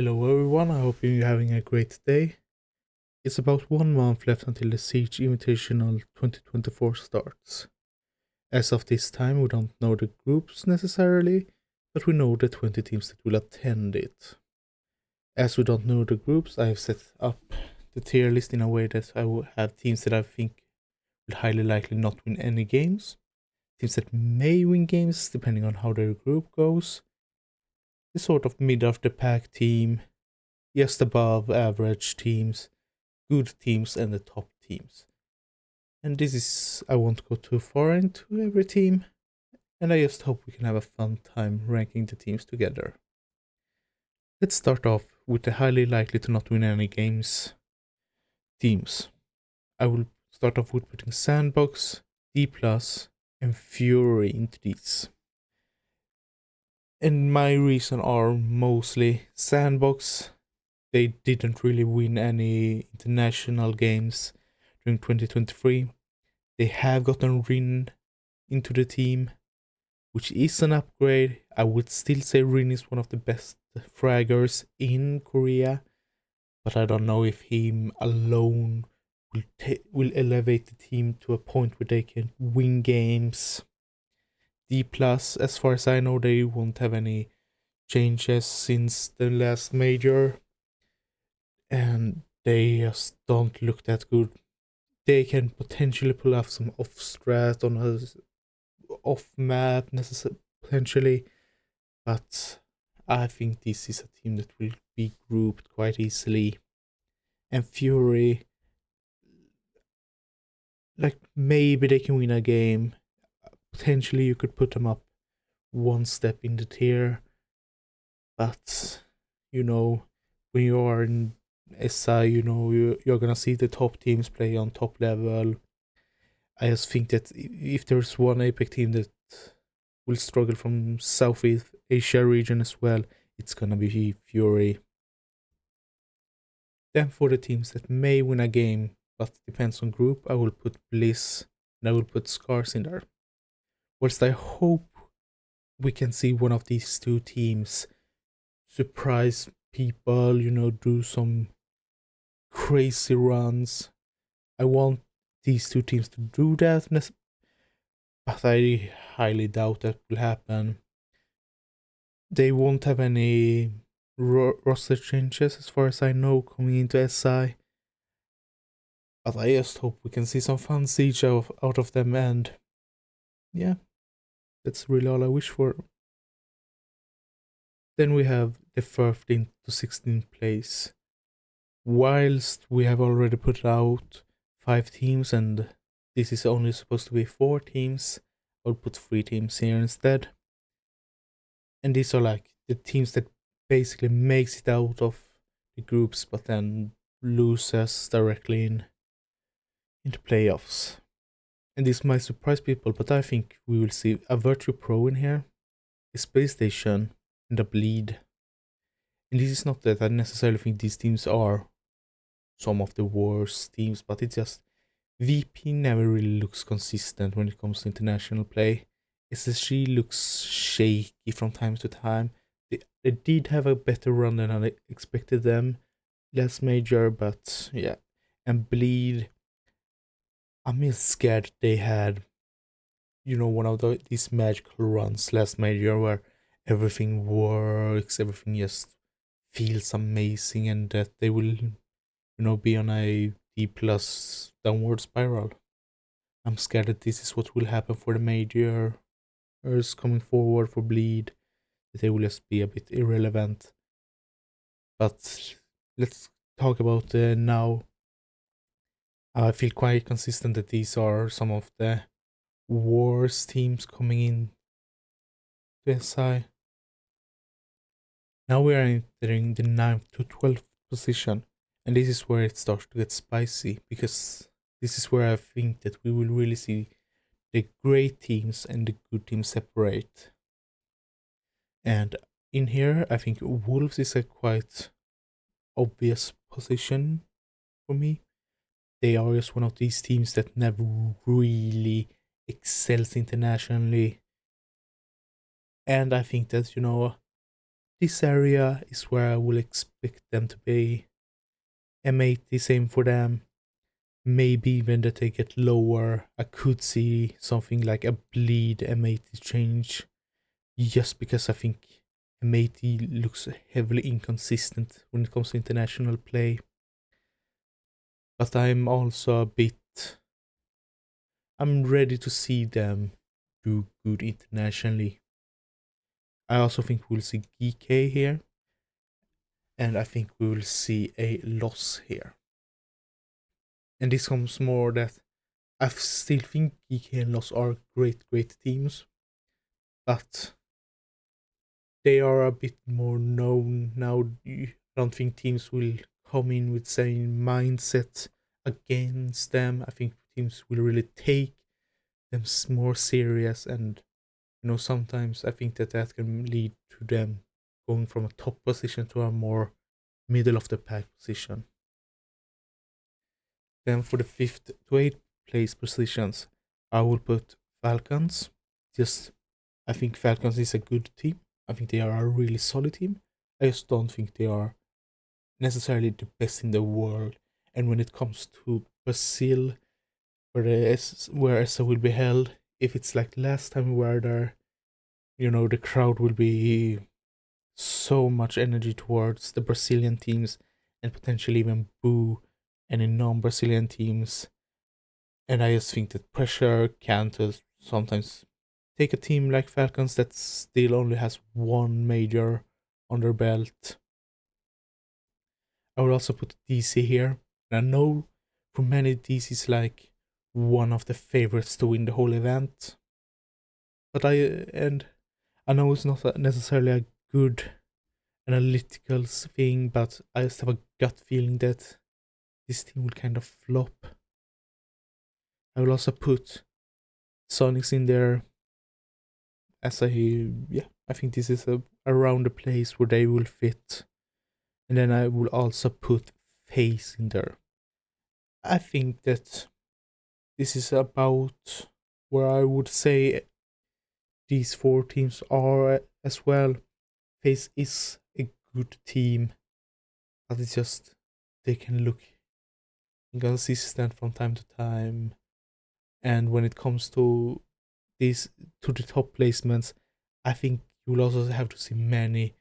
Hello everyone, I hope you're having a great day. It's about 1 month left until the Siege Invitational 2024 starts. As of this time, we don't know the groups necessarily, but we know the 20 teams that will attend it. As we don't know the groups, I have set up the tier list in a way that I will have teams that I think will highly likely not win any games, teams that may win games depending on how their group goes, the sort of mid of the pack team, just above average teams, good teams, and the top teams. And this is, I won't go too far into every team, and I just hope we can have a fun time ranking the teams together. Let's start off with the highly likely to not win any games teams. I will start off with putting Sandbox, D+, and Fury into these. And my reason are mostly Sandbox. They didn't really win any international games during 2023. They have gotten Rin into the team, which is an upgrade. I would still say Rin is one of the best fraggers in Korea, but I don't know if him alone will elevate the team to a point where they can win games. D+, as far as I know, they won't have any changes since the last major, and they just don't look that good. They can potentially pull off some off strat on a off map potentially, but I think this is a team that will be grouped quite easily. And Fury, like maybe they can win a game. Potentially you could put them up one step in the tier, but you know, when you are in SI, you know, you're gonna see the top teams play on top level. I just think that if there's one APEC team that will struggle from Southeast Asia region as well, it's gonna be Fury. Then for the teams that may win a game, but depends on group, I will put Bliss and I will put Scars in there. Whilst I hope we can see one of these two teams surprise people, you know, do some crazy runs. I want these two teams to do that, but I highly doubt that will happen. They won't have any roster changes as far as I know coming into SI. But I just hope we can see some fun siege out of them, and yeah, that's really all I wish for. Then we have the 13th to 16th place. Whilst we have already put out 5 teams and this is only supposed to be 4 teams, I'll put 3 teams here instead. And these are like the teams that basically makes it out of the groups but then loses directly into playoffs. And this might surprise people, but I think we will see a Virtue Pro in here, a Space Station, and a Bleed. And this is not that I necessarily think these teams are some of the worst teams, but it's just VP never really looks consistent when it comes to international play. SSG looks shaky from time to time. They did have a better run than I expected them last major, but yeah. And Bleed, I'm just scared they had, you know, one of these magical runs last major where everything works, everything just feels amazing, and that they will, you know, be on a D plus downward spiral. I'm scared that this is what will happen for the majors coming forward for Bleed, that they will just be a bit irrelevant. But let's talk about now. I feel quite consistent that these are some of the worst teams coming in to SI. Now we are entering the 9th to 12th position, and this is where it starts to get spicy, because this is where I think that we will really see the great teams and the good teams separate. And in here, I think Wolves is a quite obvious position for me. They are just one of these teams that never really excels internationally. And I think that, you know, this area is where I will expect them to be. M80, same for them. Maybe even that they get lower. I could see something like a bleed M80 change, just because I think M80 looks heavily inconsistent when it comes to international play. But I'm also a bit. I'm ready to see them do good internationally. I also think we'll see GK here, and I think we will see a loss here. And this comes more that I still think GK and loss are great teams, but they are a bit more known now. I don't think teams will come in with same mindset against them. I think teams will really take them more serious, and sometimes I think that can lead to them going from a top position to a more middle of the pack position. Then for the 5th to 8th place positions, I will put Falcons. Just, I think Falcons is a good team. I think they are a really solid team. I just don't think they are necessarily the best in the world. And when it comes to Brazil, where ESA will be held, if it's like last time we were there, the crowd will be so much energy towards the Brazilian teams and potentially even boo any non-Brazilian teams. And I just think that pressure can sometimes take a team like Falcons that still only has one major on their belt. I would also put DC here. And I know for many DC is like one of the favorites to win the whole event. But I know it's not necessarily a good analytical thing, but I just have a gut feeling that this team will kind of flop. I will also put Sonics in there as I think this is around the place where they will fit. And then I will also put FaZe in there. I think that this is about where I would say these 4 teams are as well. FaZe is a good team, but it's just they can look inconsistent from time to time. And when it comes to the top placements, I think you will also have to see many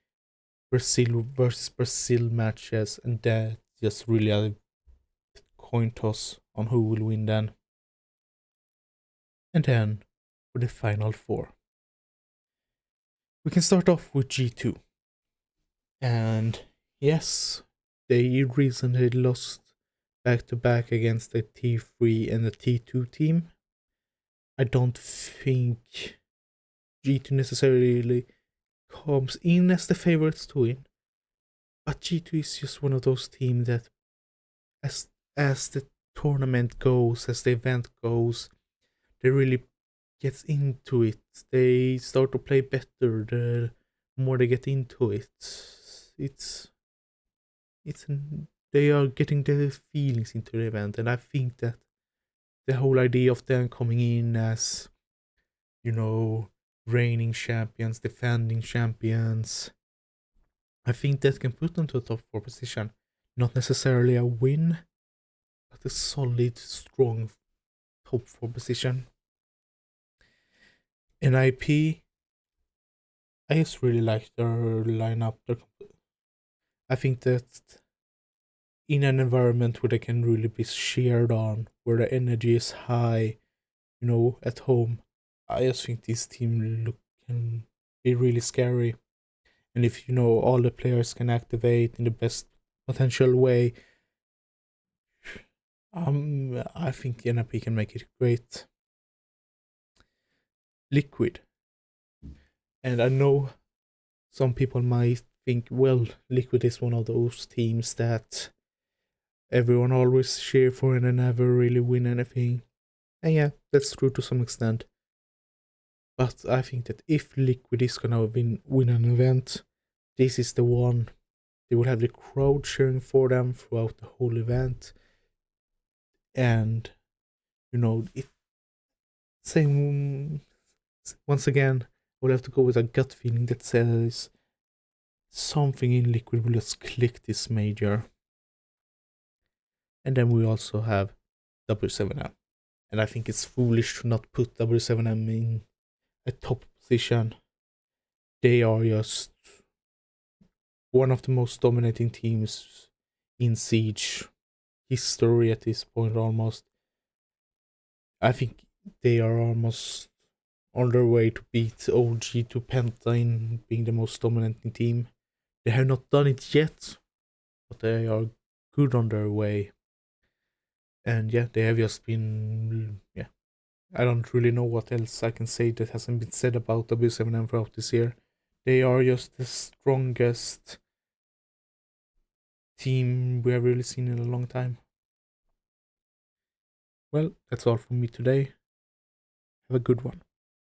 Brazil versus Brazil matches, and that just really a coin toss on who will win then. And then for the final 4, we can start off with G2. And yes, they recently lost back to back against the T3 and the T2 team. I don't think G2 necessarily comes in as the favorites to win, but G2 is just one of those teams that as the tournament goes, as the event goes, they really gets into it. They start to play better the more they get into it. It's they are getting their feelings into the event, and I think that the whole idea of them coming in as reigning champions, defending champions, I think that can put them to a top 4 position. Not necessarily a win, but a solid, strong top 4 position. In IP, I just really like their lineup. I think that in an environment where they can really be cheered on, where the energy is high, at home, I just think this team can be really scary. And if all the players can activate in the best potential way, I think NIP can make it great. Liquid, and I know some people might think, well, Liquid is one of those teams that everyone always cheer for and they never really win anything. And yeah, that's true to some extent. But I think that if Liquid is gonna win an event, this is the one. They will have the crowd cheering for them throughout the whole event. And it same once again, I will have to go with a gut feeling that says something in Liquid will just click this major. And then we also have W7M. And I think it's foolish to not put W7M in a top position. They are just one of the most dominating teams in Siege history at this point almost. I think they are almost on their way to beat OG to Penta in being the most dominating team. They have not done it yet, but they are good on their way. And yeah, they have just been, yeah. I don't really know what else I can say that hasn't been said about W7M throughout this year. They are just the strongest team we have really seen in a long time. Well, that's all from me today. Have a good one.